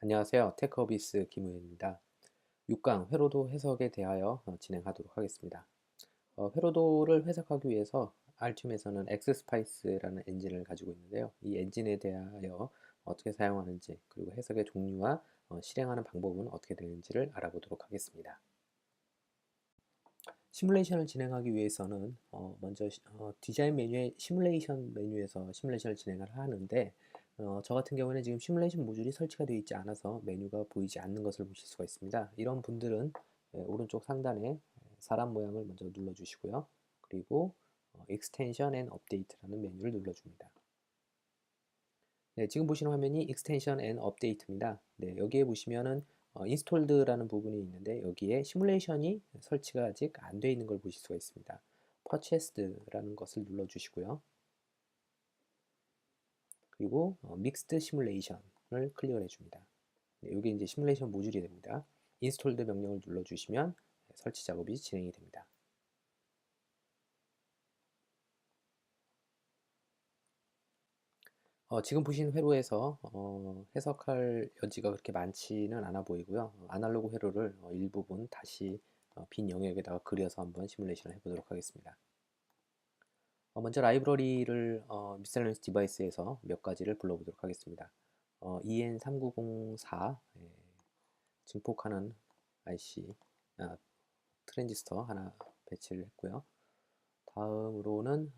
안녕하세요. 테크어비스 김우현입니다. 6강 회로도 해석에 대하여 진행하도록 하겠습니다. 회로도를 해석하기 위해서 알튬에서는 엑스스파이스라는 엔진을 가지고 있는데요. 이 엔진에 대하여 어떻게 사용하는지, 그리고 해석의 종류와 실행하는 방법은 어떻게 되는지를 알아보도록 하겠습니다. 시뮬레이션을 진행하기 위해서는 먼저 디자인 메뉴의 시뮬레이션 메뉴에서 시뮬레이션을 진행을 하는데, 저 같은 경우는 지금 시뮬레이션 모듈이 설치가 되어 있지 않아서 메뉴가 보이지 않는 것을 보실 수가 있습니다. 이런 분들은 오른쪽 상단에 사람 모양을 먼저 눌러주시고요. 그리고 Extension and Update라는 메뉴를 눌러줍니다. 네, 지금 보시는 화면이 Extension and Update입니다. 네, 여기에 보시면은 Installed라는 부분이 있는데 여기에 시뮬레이션이 설치가 아직 안 되어 있는 걸 보실 수가 있습니다. Purchased라는 것을 눌러주시고요. 그리고 Mixed Simulation을 클릭을 해줍니다. 네, 이게 이제 시뮬레이션 모듈이 됩니다. Installed 명령을 눌러주시면 설치 작업이 진행이 됩니다. 지금 보신 회로에서 해석할 여지가 그렇게 많지는 않아 보이고요. 아날로그 회로를 일부분 다시 빈 영역에다가 그려서 한번 시뮬레이션을 해보도록 하겠습니다. 먼저 라이브러리를 미셀러니스 디바이스에서 몇 가지를 불러보도록 하겠습니다. EN3904 증폭하는 IC 트랜지스터 하나 배치를 했고요. 다음으로는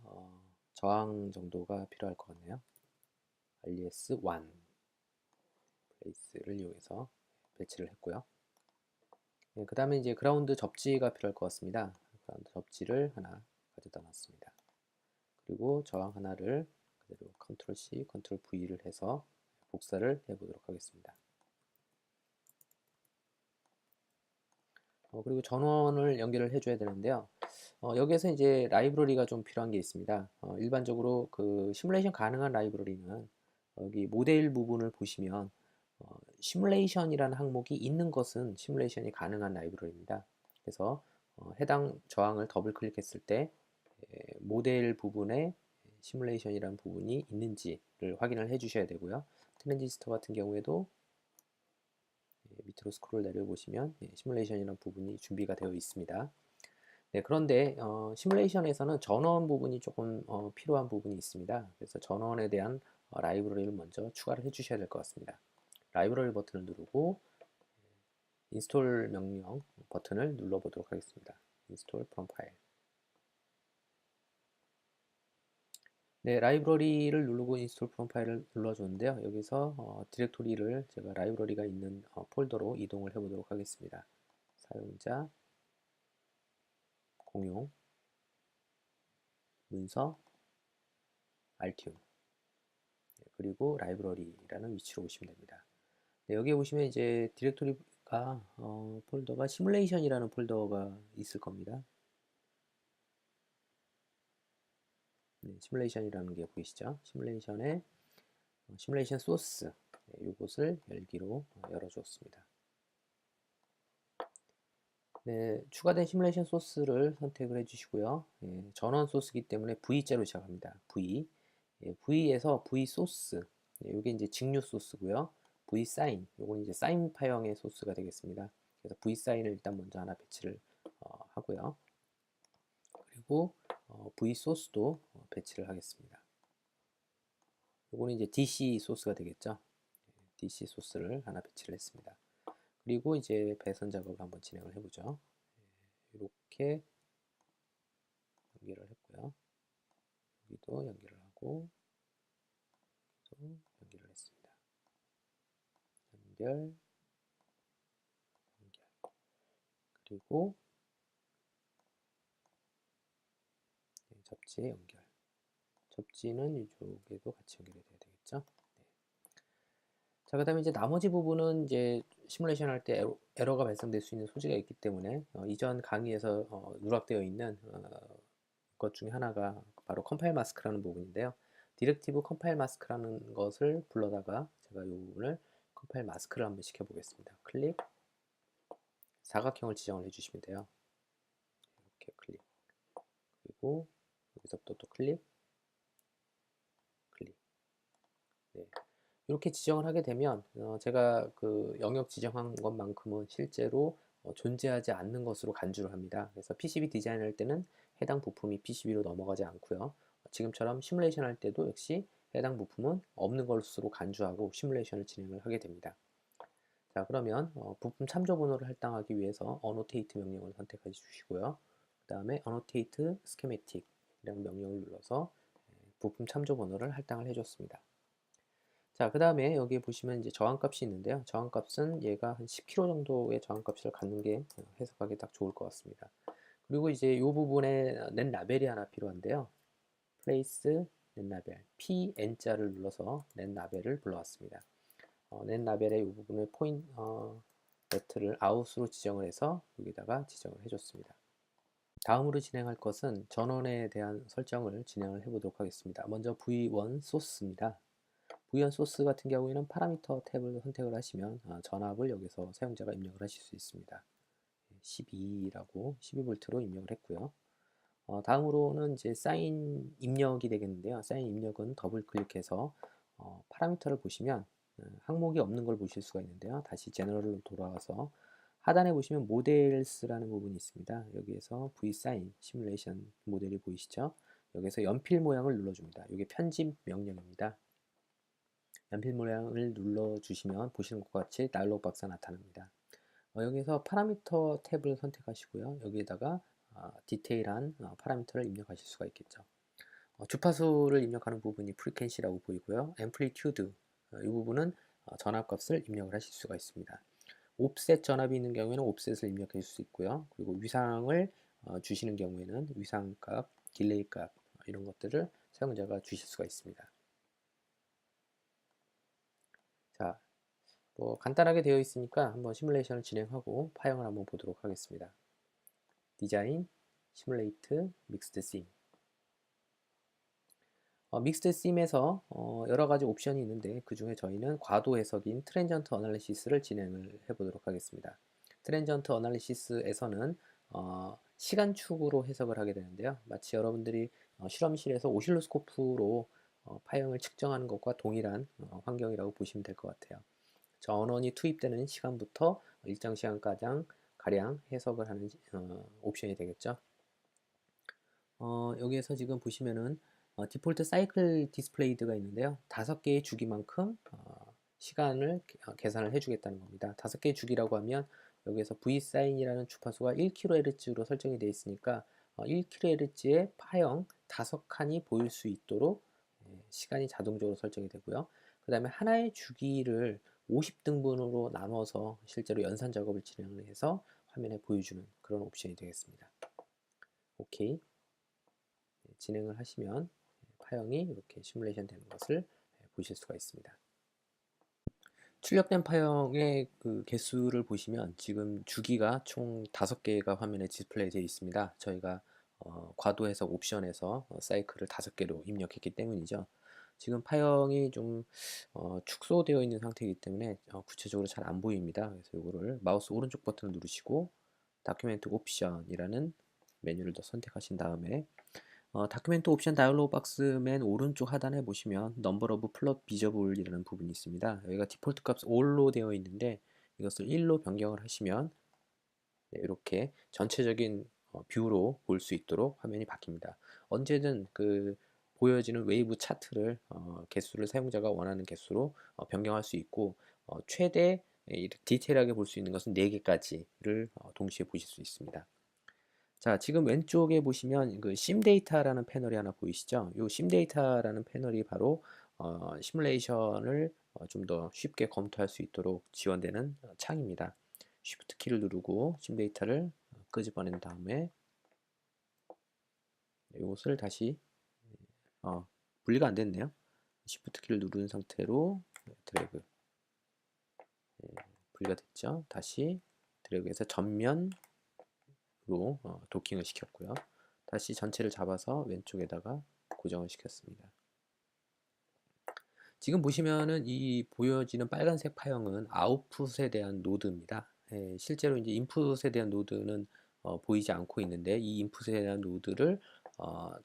저항 정도가 필요할 것 같네요. RES1 플레이스를 이용해서 배치를 했고요. 네, 그 다음에 이제 그라운드 접지가 필요할 것 같습니다. 그라운드 접지를 하나 가져다 놨습니다. 그리고 저항 하나를 그대로 컨트롤 C, 컨트롤 V를 해서 복사를 해보도록 하겠습니다. 그리고 전원을 연결을 해줘야 되는데요. 여기에서 이제 라이브러리가 좀 필요한 게 있습니다. 일반적으로 그 시뮬레이션 가능한 라이브러리는 여기 모델 부분을 보시면 시뮬레이션이라는 항목이 있는 것은 시뮬레이션이 가능한 라이브러리입니다. 그래서 해당 저항을 더블 클릭했을 때 모델 부분에 시뮬레이션이라는 부분이 있는지를 확인을 해 주셔야 되고요. 트랜지스터 같은 경우에도 밑으로 스크롤 내려보시면 시뮬레이션이라는 부분이 준비가 되어 있습니다. 네, 그런데 시뮬레이션에서는 전원 부분이 조금 필요한 부분이 있습니다. 그래서 전원에 대한 라이브러리를 먼저 추가를 해 주셔야 될 것 같습니다. 라이브러리 버튼을 누르고 인스톨 명령 버튼을 눌러보도록 하겠습니다. 인스톨 프롬 파일. 네, 라이브러리를 누르고 인스톨 프롬 파일을 눌러줬는데요. 여기서 디렉토리를 제가 라이브러리가 있는 폴더로 이동을 해보도록 하겠습니다. 사용자, 공용, 문서, 알튬, 그리고 라이브러리라는 위치로 오시면 됩니다. 네, 여기에 보시면 이제 디렉토리가 폴더가 시뮬레이션이라는 폴더가 있을 겁니다. 네, 시뮬레이션이라는 게 보이시죠? 시뮬레이션의 시뮬레이션 소스 이것을 열기로 열어주었습니다. 네, 추가된 시뮬레이션 소스를 선택을 해주시고요. 전원 소스이기 때문에 V자로 시작합니다. V. V에서 V 소스. 이게 이제 직류 소스고요. V 사인. 요건 이제 사인 파형의 소스가 되겠습니다. 그래서 V 사인을 일단 먼저 하나 배치를 하고요. 그리고 V 소스도 배치를 하겠습니다. 요거는 이제 DC 소스가 되겠죠. DC 소스를 하나 배치를 했습니다. 그리고 이제 배선 작업을 한번 진행을 해보죠. 이렇게 연결을 했고요. 여기도 연결을 하고 또 연결을 했습니다. 연결, 연결. 그리고 접지 연결. 접지는 이쪽에도 같이 연결이 돼야 되겠죠. 네. 자, 그 다음에 이제 나머지 부분은 이제 시뮬레이션 할 때 에러가 발생될 수 있는 소지가 있기 때문에 이전 강의에서 누락되어 있는 것 중에 하나가 바로 컴파일 마스크라는 부분인데요. 디렉티브 컴파일 마스크라는 것을 불러다가 제가 이 부분을 컴파일 마스크를 한번 시켜보겠습니다. 클릭, 사각형을 지정을 해주시면 돼요. 이렇게 클릭, 그리고 여기서부터 또 클릭, 클릭. 네. 이렇게 지정을 하게 되면 제가 그 영역 지정한 것만큼은 실제로 존재하지 않는 것으로 간주를 합니다. 그래서 PCB 디자인할 때는 해당 부품이 PCB로 넘어가지 않고요. 지금처럼 시뮬레이션 할 때도 역시 해당 부품은 없는 것으로 간주하고 시뮬레이션을 진행을 하게 됩니다. 자, 그러면 부품 참조 번호를 할당하기 위해서 annotate 명령을 선택해 주시고요. 그 다음에 annotate schematic 이라는 명령을 눌러서 부품 참조 번호를 할당을 해줬습니다. 자, 그 다음에 여기 보시면 이제 저항값이 있는데요. 저항값은 얘가 한 10kg 정도의 저항값을 갖는 게 해석하기 딱 좋을 것 같습니다. 그리고 이제 이 부분에 넷 라벨이 하나 필요한데요. place 넷 라벨 PN자를 눌러서 넷 라벨을 불러왔습니다. 넷 라벨의 이 부분을 네트를 아웃으로 지정을 해서 여기다가 지정을 해줬습니다. 다음으로 진행할 것은 전원에 대한 설정을 진행을 해보도록 하겠습니다. 먼저 V1 소스입니다. V1 소스 같은 경우에는 파라미터 탭을 선택을 하시면 전압을 여기서 사용자가 입력을 하실 수 있습니다. 12라고 12V로 입력을 했고요. 다음으로는 이제 사인 입력이 되겠는데요. 사인 입력은 더블 클릭해서 파라미터를 보시면 항목이 없는 걸 보실 수가 있는데요. 다시 제너럴로 돌아와서 하단에 보시면 모델스라는 부분이 있습니다. 여기에서 vSign 시뮬레이션 모델이 보이시죠? 여기서 연필 모양을 눌러줍니다. 이게 편집 명령입니다. 연필 모양을 눌러주시면 보시는 것과 같이 다이alog 박스가 나타납니다. 여기서 파라미터 탭을 선택하시고요. 여기에다가 디테일한 파라미터를 입력하실 수가 있겠죠. 주파수를 입력하는 부분이 프리퀀시라고 보이고요. 앰플리튜드 이 부분은 전압값을 입력을 하실 수가 있습니다. 옵셋 전압이 있는 경우에는 옵셋을 입력해 줄 수 있고요. 그리고 위상을 주시는 경우에는 위상값, 딜레이 값 이런 것들을 사용자가 주실 수가 있습니다. 자, 뭐 간단하게 되어 있으니까 한번 시뮬레이션을 진행하고 파형을 한번 보도록 하겠습니다. 디자인, 시뮬레이트, 믹스드 심. 믹스드 심에서 여러 가지 옵션이 있는데 그 중에 저희는 과도 해석인 트랜전트 어널리시스를 진행을 해보도록 하겠습니다. 트랜전트 어널리시스에서는 시간축으로 해석을 하게 되는데요. 마치 여러분들이 실험실에서 오실로스코프로 파형을 측정하는 것과 동일한 환경이라고 보시면 될 것 같아요. 전원이 투입되는 시간부터 일정 시간가량 가량 해석을 하는 옵션이 되겠죠. 여기에서 지금 보시면은 디폴트 사이클 디스플레이드가 있는데요. 5개의 주기만큼 시간을 계산을 해주겠다는 겁니다. 5개의 주기라고 하면 여기에서 V사인이라는 주파수가 1kHz로 설정이 되어 있으니까 1kHz의 파형 5칸이 보일 수 있도록 시간이 자동적으로 설정이 되고요. 그 다음에 하나의 주기를 50등분으로 나눠서 실제로 연산 작업을 진행을 해서 화면에 보여주는 그런 옵션이 되겠습니다. 오케이. 진행을 하시면 파형이 이렇게 시뮬레이션 되는 것을 보실 수가 있습니다. 출력된 파형의 그 개수를 보시면 지금 주기가 총 5개가 화면에 디스플레이 되어 있습니다. 저희가 과도 해석 옵션에서 사이클을 5개로 입력했기 때문이죠. 지금 파형이 좀 축소되어 있는 상태이기 때문에 구체적으로 잘 안 보입니다. 그래서 이거를 마우스 오른쪽 버튼을 누르시고 다큐멘트 옵션이라는 메뉴를 더 선택하신 다음에 다큐멘트 옵션 다이얼로그 박스 맨 오른쪽 하단에 보시면 넘버 오브 플롯 비저블이라는 부분이 있습니다. 여기가 디폴트 값 all로 되어 있는데 이것을 1로 변경을 하시면 이렇게 전체적인 뷰로 볼 수 있도록 화면이 바뀝니다. 언제든 그 보여지는 웨이브 차트를 개수를 사용자가 원하는 개수로 변경할 수 있고 최대 디테일하게 볼 수 있는 것은 4개까지를 동시에 보실 수 있습니다. 자, 지금 왼쪽에 보시면 그 심데이터라는 패널이 하나 보이시죠? 이 심데이터라는 패널이 바로 시뮬레이션을 좀 더 쉽게 검토할 수 있도록 지원되는 창입니다. Shift 키를 누르고 심데이터를 끄집어낸 다음에 이것을 다시 분리가 안 됐네요. Shift 키를 누른 상태로 드래그 분리가 됐죠. 다시 드래그해서 전면 로 도킹을 시켰고요. 다시 전체를 잡아서 왼쪽에다가 고정을 시켰습니다. 지금 보시면은 이 보여지는 빨간색 파형은 아웃풋에 대한 노드입니다. 실제로 이제 인풋에 대한 노드는 보이지 않고 있는데 이 인풋에 대한 노드를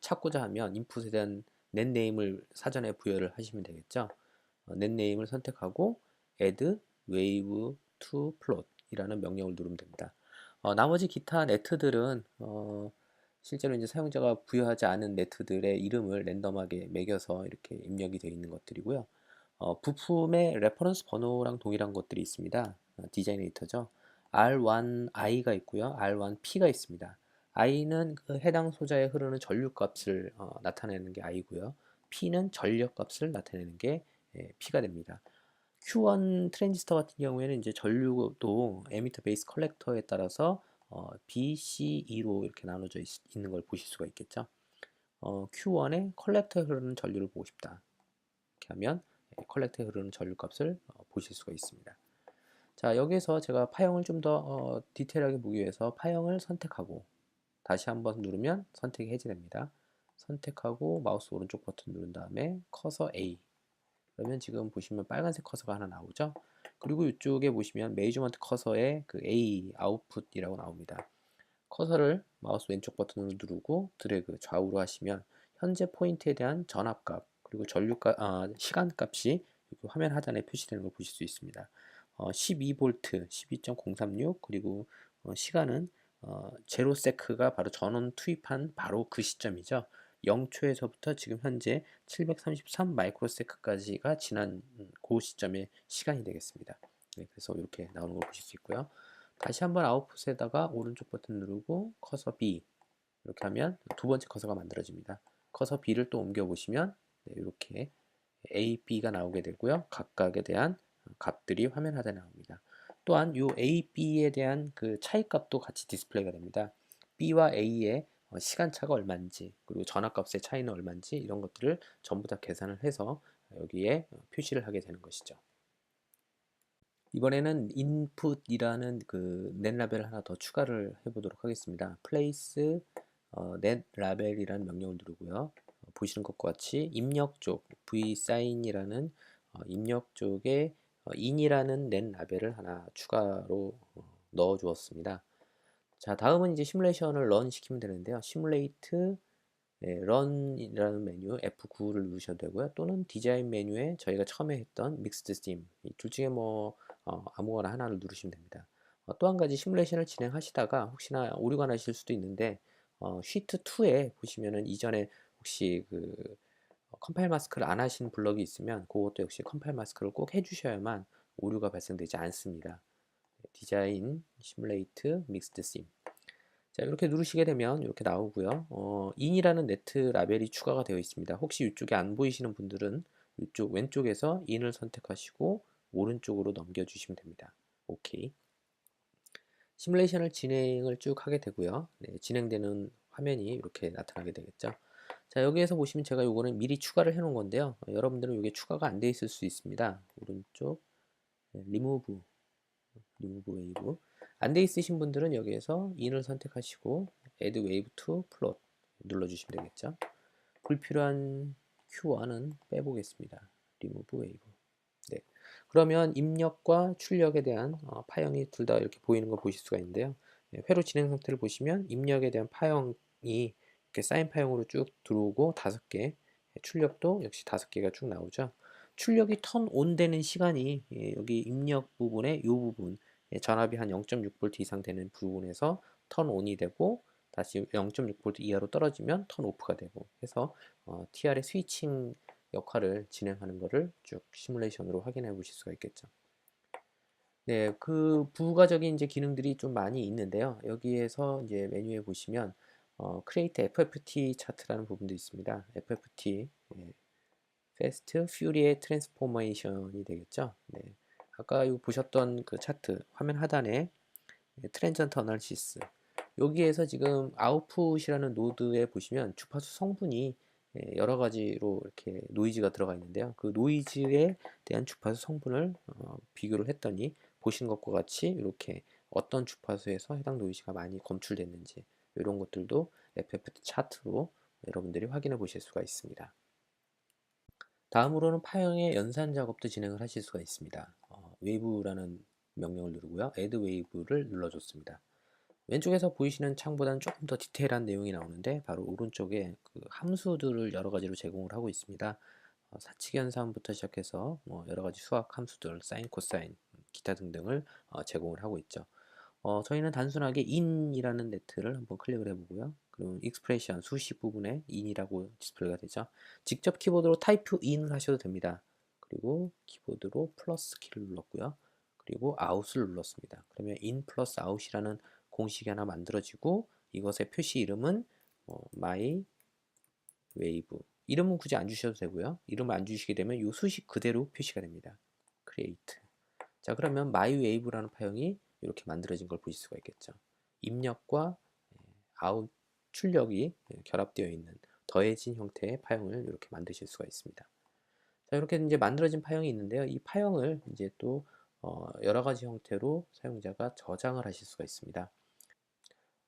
찾고자 하면 인풋에 대한 넷네임을 사전에 부여를 하시면 되겠죠. 넷네임을 선택하고 add wave to plot 이라는 명령을 누르면 됩니다. 나머지 기타 네트들은 실제로 이제 사용자가 부여하지 않은 네트들의 이름을 랜덤하게 매겨서 이렇게 입력이 되어 있는 것들이고요. 부품에 레퍼런스 번호랑 동일한 것들이 있습니다. 디자이네이터죠. R1I가 있고요. R1P가 있습니다. I는 그 해당 소자에 흐르는 전류값을 나타내는 게 I고요. P는 전력값을 나타내는 게 P가 됩니다. Q1 트랜지스터 같은 경우에는 이제 전류도 에미터 베이스 컬렉터에 따라서 B, C, E로 이렇게 나눠져 있는 걸 보실 수가 있겠죠. Q1에 컬렉터에 흐르는 전류를 보고 싶다. 이렇게 하면 컬렉터에 흐르는 전류 값을 보실 수가 있습니다. 자, 여기서 제가 파형을 좀 더 디테일하게 보기 위해서 파형을 선택하고 다시 한번 누르면 선택이 해제됩니다. 선택하고 마우스 오른쪽 버튼 누른 다음에 커서 A. 그러면 지금 보시면 빨간색 커서가 하나 나오죠. 그리고 이쪽에 보시면 메이저먼트 커서에 그 A 아웃풋이라고 나옵니다. 커서를 마우스 왼쪽 버튼으로 누르고 드래그 좌우로 하시면 현재 포인트에 대한 전압값 그리고 시간값이 화면 하단에 표시되는 걸 보실 수 있습니다. 12V, 12.036 그리고 시간은 제로 세크가 바로 전원 투입한 바로 그 시점이죠. 0초에서부터 지금 현재 733 마이크로세크까지가 지난 그 시점의 시간이 되겠습니다. 네, 그래서 이렇게 나오는 걸 보실 수 있고요. 다시 한번 아웃풋에다가 오른쪽 버튼 누르고 커서 B 이렇게 하면 두 번째 커서가 만들어집니다. 커서 B를 또 옮겨 보시면 네, 이렇게 A, B가 나오게 되고요. 각각에 대한 값들이 화면 하단에 나옵니다. 또한 이 A, B에 대한 그 차이 값도 같이 디스플레이가 됩니다. B와 A의 시간차가 얼마인지 그리고 전압값의 차이는 얼마인지 이런 것들을 전부 다 계산을 해서 여기에 표시를 하게 되는 것이죠. 이번에는 input이라는 그 넷 라벨을 하나 더 추가를 해보도록 하겠습니다. place 넷 라벨이라는 명령을 누르고요. 보시는 것과 같이 입력 쪽 vsign이라는 입력 쪽에 in이라는 넷 라벨을 하나 추가로 넣어 주었습니다. 자, 다음은 이제 시뮬레이션을 런 시키면 되는데요. 시뮬레이트 런이라는 메뉴 F9를 누르셔도 되고요. 또는 디자인 메뉴에 저희가 처음에 했던 믹스드 심, 둘 중에 뭐 아무거나 하나를 누르시면 됩니다. 또 한 가지 시뮬레이션을 진행하시다가 혹시나 오류가 나실 수도 있는데 시트 2에 보시면은 이전에 혹시 그 컴파일 마스크를 안 하신 블럭이 있으면 그것도 역시 컴파일 마스크를 꼭 해주셔야만 오류가 발생되지 않습니다. 디자인 시뮬레이트 믹스드 심 자, 이렇게 누르시게 되면 이렇게 나오고요. in이라는 네트 라벨이 추가가 되어 있습니다. 혹시 이쪽에 안 보이시는 분들은 이쪽 왼쪽에서 in을 선택하시고 오른쪽으로 넘겨주시면 됩니다. 오케이. 시뮬레이션을 진행을 쭉 하게 되고요. 네, 진행되는 화면이 이렇게 나타나게 되겠죠. 자, 여기에서 보시면 제가 요거는 미리 추가를 해 놓은 건데요. 여러분들은 이게 추가가 안 돼 있을 수 있습니다. 오른쪽 리무브 웨이브 안 돼 있으신 분들은 여기에서 in을 선택하시고 add wave to plot 눌러주시면 되겠죠. 불필요한 Q1은 빼보겠습니다. remove wave. 네. 그러면 입력과 출력에 대한 파형이 둘 다 이렇게 보이는 걸 보실 수가 있는데요. 네, 회로 진행 상태를 보시면 입력에 대한 파형이 이렇게 사인 파형으로 쭉 들어오고 5개, 출력도 역시 5개가 쭉 나오죠. 출력이 턴 온 되는 시간이 여기 입력 부분에 이 부분 전압이 한 0.6V 이상 되는 부분에서 턴 온이 되고 다시 0.6V 이하로 떨어지면 턴 오프가 되고 해서 TR의 스위칭 역할을 진행하는 것을 쭉 시뮬레이션으로 확인해 보실 수가 있겠죠. 네, 그 부가적인 이제 기능들이 좀 많이 있는데요. 여기에서 이제 메뉴에 보시면 Create FFT 차트라는 부분도 있습니다. FFT Fast Fourier Transformation이 되겠죠. 네. 아까 보셨던 그 차트 화면 하단에 트랜전트 어널시스 여기에서 지금 아웃풋이라는 노드에 보시면 주파수 성분이 여러 가지로 이렇게 노이즈가 들어가 있는데요. 그 노이즈에 대한 주파수 성분을 비교를 했더니 보시는 것과 같이 이렇게 어떤 주파수에서 해당 노이즈가 많이 검출됐는지 이런 것들도 FFT 차트로 여러분들이 확인해 보실 수가 있습니다. 다음으로는 파형의 연산 작업도 진행을 하실 수가 있습니다. 웨이브라는 명령을 누르고요. add wave를 눌러줬습니다. 왼쪽에서 보이시는 창보다는 조금 더 디테일한 내용이 나오는데 바로 오른쪽에 그 함수들을 여러 가지로 제공을 하고 있습니다. 사칙 연산부터 시작해서 뭐 여러 가지 수학 함수들, 사인, 코사인, 기타 등등을 제공을 하고 있죠. 저희는 단순하게 in이라는 네트를 한번 클릭을 해보고요. 그럼 익스프레션 수식 부분에 in이라고 디스플레이가 되죠. 직접 키보드로 타이프 in을 하셔도 됩니다. 그리고 키보드로 플러스 키를 눌렀고요. 그리고 out을 눌렀습니다. 그러면 in 플러스 out이라는 공식이 하나 만들어지고 이것의 표시 이름은 my wave, 이름은 굳이 안 주셔도 되고요. 이름을 안 주시게 되면 이 수식 그대로 표시가 됩니다. create. 자, 그러면 mywave라는 파형이 이렇게 만들어진 걸 보실 수가 있겠죠. 입력과 아웃 출력이 결합되어 있는 더해진 형태의 파형을 이렇게 만드실 수가 있습니다. 자, 이렇게 이제 만들어진 파형이 있는데요. 이 파형을 이제 또 여러 가지 형태로 사용자가 저장을 하실 수가 있습니다.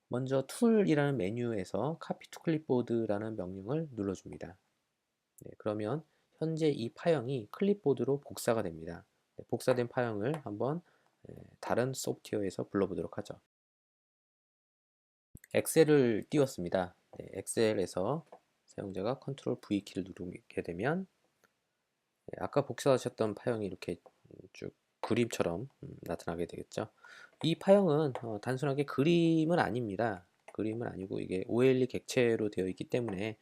먼저 툴이라는 메뉴에서 copy to clipboard라는 명령을 눌러줍니다. 네, 그러면 현재 이 파형이 클립보드로 복사가 됩니다. 네, 복사된 파형을 한번 다른 소프트웨어에서 불러보도록 하죠. 엑셀을 띄웠습니다. 네, 엑셀에서 사용자가 컨트롤 V 키를 누르게 되면 아까 복사하셨던 파형이 이렇게 쭉 그림처럼 나타나게 되겠죠. 이 파형은 단순하게 그림은 아닙니다. 그림은 아니고 이게 OLE 객체로 되어 있기 때문에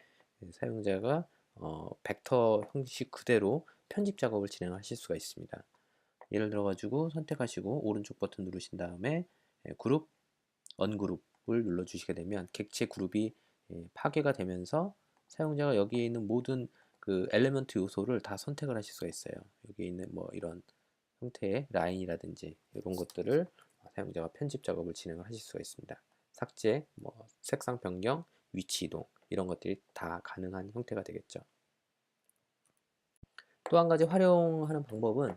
사용자가 벡터 형식 그대로 편집 작업을 진행하실 수가 있습니다. 예를 들어 가지고 선택하시고 오른쪽 버튼 누르신 다음에 그룹, 언그룹을 눌러 주시게 되면 객체 그룹이 파괴가 되면서 사용자가 여기에 있는 모든 그 엘리먼트 요소를 다 선택을 하실 수가 있어요. 여기 있는 뭐 이런 형태의 라인이라든지 이런 것들을 사용자가 편집 작업을 진행을 하실 수가 있습니다. 삭제, 뭐 색상 변경, 위치 이동 이런 것들이 다 가능한 형태가 되겠죠. 또 한 가지 활용하는 방법은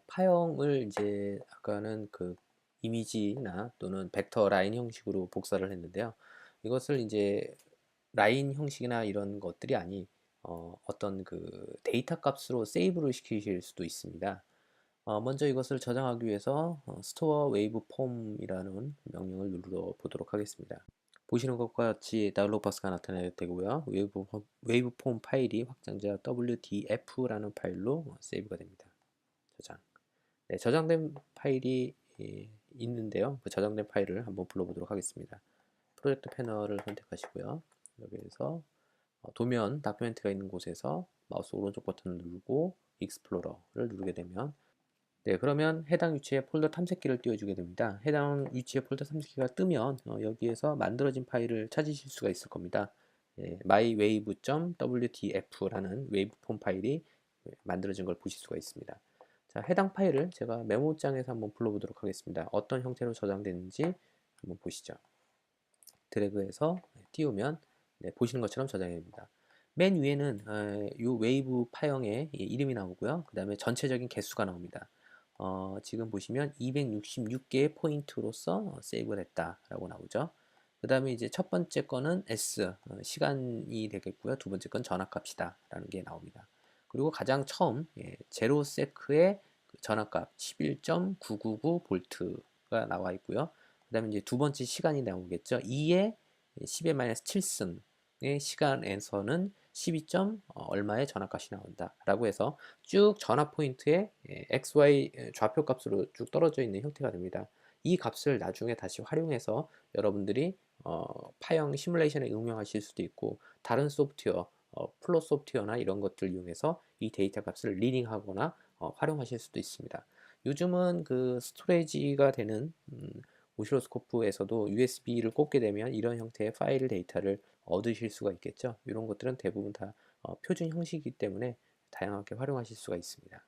파형을 이제 아까는 그 이미지나 또는 벡터 라인 형식으로 복사를 했는데요. 이것을 이제 라인 형식이나 이런 것들이 아닌 어떤 그 데이터 값으로 세이브를 시키실 수도 있습니다. 먼저 이것을 저장하기 위해서 store waveform이라는 명령을 눌러 보도록 하겠습니다. 보시는 것과 같이 다운로드 박스가 나타나게 되고요. 웨이브폼 파일이 확장자 WDF라는 파일로 세이브가 됩니다. 저장. 네, 저장된 파일이 있는데요. 그 저장된 파일을 한번 불러보도록 하겠습니다. 프로젝트 패널을 선택하시고요. 여기에서 도면 다큐멘트가 있는 곳에서 마우스 오른쪽 버튼을 누르고 익스플로러를 누르게 되면 네, 그러면 해당 위치에 폴더 탐색기를 띄워주게 됩니다. 해당 위치에 폴더 탐색기가 뜨면 여기에서 만들어진 파일을 찾으실 수가 있을 겁니다. mywave.wdf라는 웨이브폼 파일이 만들어진 걸 보실 수가 있습니다. 자, 해당 파일을 제가 메모장에서 한번 불러보도록 하겠습니다. 어떤 형태로 저장되는지 한번 보시죠. 드래그해서 띄우면 보시는 것처럼 저장이 됩니다. 맨 위에는 이 웨이브 파형의 이름이 나오고요. 그 다음에 전체적인 개수가 나옵니다. 지금 보시면 266개의 포인트로서 세이브가 됐다라고 나오죠. 그 다음에 이제 첫 번째 거는 S, 시간이 되겠고요. 두 번째 건 전압값이다 라는 게 나옵니다. 그리고 가장 처음 제로 세크의 전압값 11.999볼트가 나와 있고요. 그 다음에 이제 두 번째 시간이 나오겠죠. 2의 10의 마이너스 7승의 시간에서는 12점 얼마의 전압값이 나온다 라고 해서 쭉 전압 포인트에 XY 좌표 값으로 쭉 떨어져 있는 형태가 됩니다. 이 값을 나중에 다시 활용해서 여러분들이 파형 시뮬레이션에 응용하실 수도 있고 다른 소프트웨어 플롯 소프트웨어나 이런 것들 이용해서 이 데이터 값을 리딩하거나 활용하실 수도 있습니다. 요즘은 그 스토리지가 되는 오실로스코프에서도 USB를 꽂게 되면 이런 형태의 파일 데이터를 얻으실 수가 있겠죠. 이런 것들은 대부분 다 표준 형식이기 때문에 다양하게 활용하실 수가 있습니다.